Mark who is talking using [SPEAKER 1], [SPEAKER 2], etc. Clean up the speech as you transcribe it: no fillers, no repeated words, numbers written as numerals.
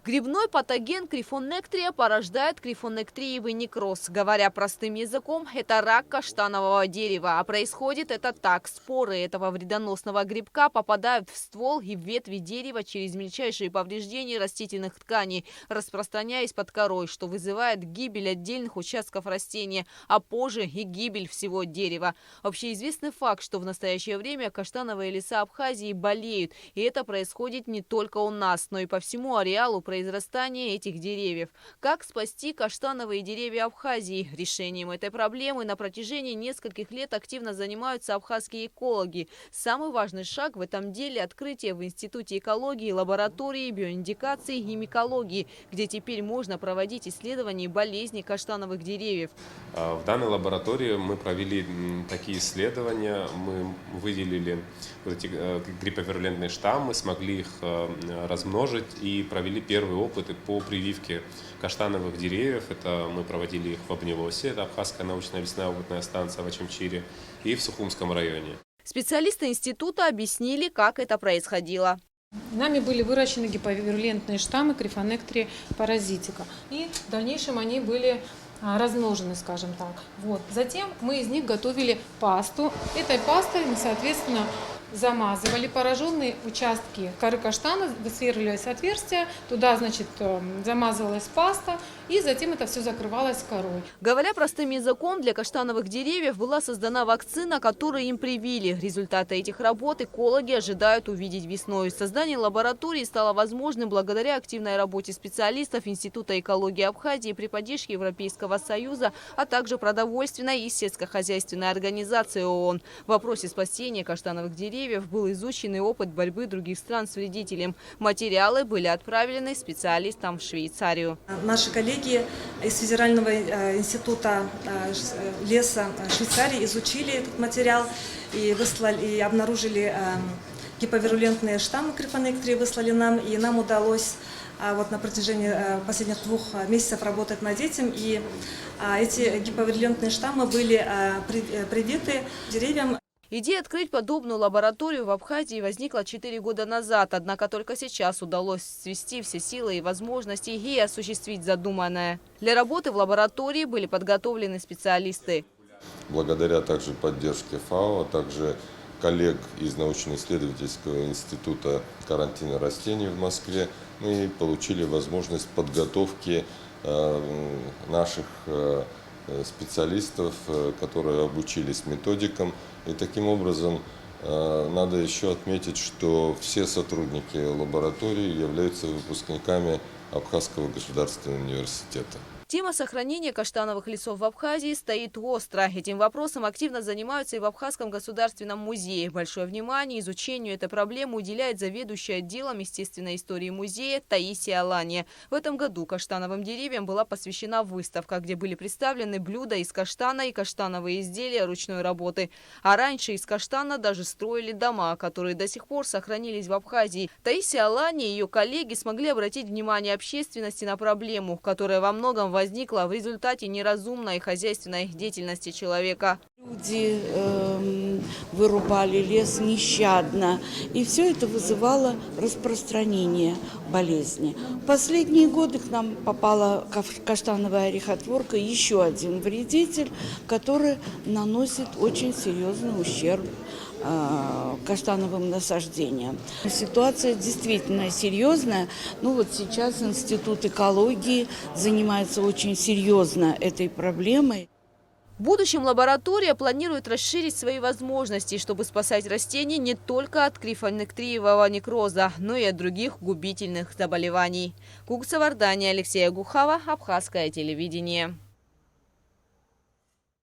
[SPEAKER 1] Грибной патоген крифонектрия порождает крифонектриевый некроз. Говоря простым языком, это рак каштанового дерева. А происходит это так. Споры этого вредоносного грибка попадают в ствол и в ветви дерева через мельчайшие повреждения растительных тканей, распространяясь под корой, что вызывает гибель отдельных участков растения, а позже и гибель всего дерева. Общеизвестный факт, что в настоящее время каштановые леса Абхазии болеют. И это происходит не только у нас, но и по всему ареалу произрастания этих деревьев. Как спасти каштановые деревья Абхазии? Решением этой проблемы на протяжении нескольких лет активно занимаются абхазские экологи. Самый важный шаг в этом деле – открытие в Институте экологии лаборатории биоиндикации и микологии, где теперь можно проводить исследования болезней каштановых деревьев.
[SPEAKER 2] В данной лаборатории мы провели такие исследования, мы выделили вот эти грипповирулентные штаммы, смогли их размножить и провели первые опыты по прививке каштановых деревьев. Это мы проводили их в Обневосе, это Абхазская научная лесная опытная станция в Ачамчире, и в Сухумском районе.
[SPEAKER 1] Специалисты института объяснили, как это происходило.
[SPEAKER 3] Нами были выращены гиповирулентные штаммы крифонектрия паразитика, и в дальнейшем они были размножены, скажем так. Затем мы из них готовили пасту. Этой пастой мы, соответственно, замазывали пораженные участки коры каштана, высверливались отверстия, туда, замазывалась паста, и затем это все закрывалось корой.
[SPEAKER 1] Говоря простым языком, для каштановых деревьев была создана вакцина, которую им привили. Результаты этих работ экологи ожидают увидеть весной. Создание лаборатории стало возможным благодаря активной работе специалистов Института экологии Абхазии при поддержке Европейского Союза, а также продовольственной и сельскохозяйственной организации ООН. В вопросе спасения каштановых деревьев был изучен и опыт борьбы других стран с вредителем. Материалы были отправлены специалистам в Швейцарию.
[SPEAKER 4] Наши коллеги из Федерального института леса Швейцарии изучили этот материал и обнаружили гиповирулентные штаммы крифонектрии, выслали нам, и нам удалось на протяжении последних 2 месяцев работать над этим. И эти гиповирулентные штаммы были привиты деревьям.
[SPEAKER 1] Идея открыть подобную лабораторию в Абхазии возникла 4 года назад, однако только сейчас удалось свести все силы и возможности и осуществить задуманное. Для работы в лаборатории были подготовлены специалисты.
[SPEAKER 5] Благодаря также поддержке ФАО, а также коллег из научно-исследовательского института карантина растений в Москве, мы получили возможность подготовки наших специалистов, которые обучились методикам. И таким образом надо еще отметить, что все сотрудники лаборатории являются выпускниками Абхазского государственного университета.
[SPEAKER 1] Тема сохранения каштановых лесов в Абхазии стоит остро. Этим вопросом активно занимаются и в Абхазском государственном музее. Большое внимание изучению этой проблемы уделяет заведующая отделом естественной истории музея Таисия Алания. В этом году каштановым деревьям была посвящена выставка, где были представлены блюда из каштана и каштановые изделия ручной работы. А раньше из каштана даже строили дома, которые до сих пор сохранились в Абхазии. Таисия Алания и ее коллеги смогли обратить внимание общественности на проблему, которая во многом возникла в результате неразумной хозяйственной деятельности человека.
[SPEAKER 6] Люди вырубали лес нещадно, и все это вызывало распространение болезни. В последние годы к нам попала каштановая орехотворка, еще один вредитель, который наносит очень серьезный ущерб каштановым насаждениям. Ситуация действительно серьезная. Сейчас Институт экологии занимается очень серьезно этой проблемой.
[SPEAKER 1] В будущем лаборатория планирует расширить свои возможности, чтобы спасать растения не только от крифонектриевого некроза, но и от других губительных заболеваний. Кукса Вардания, Алексея Гухава, Абхазское телевидение.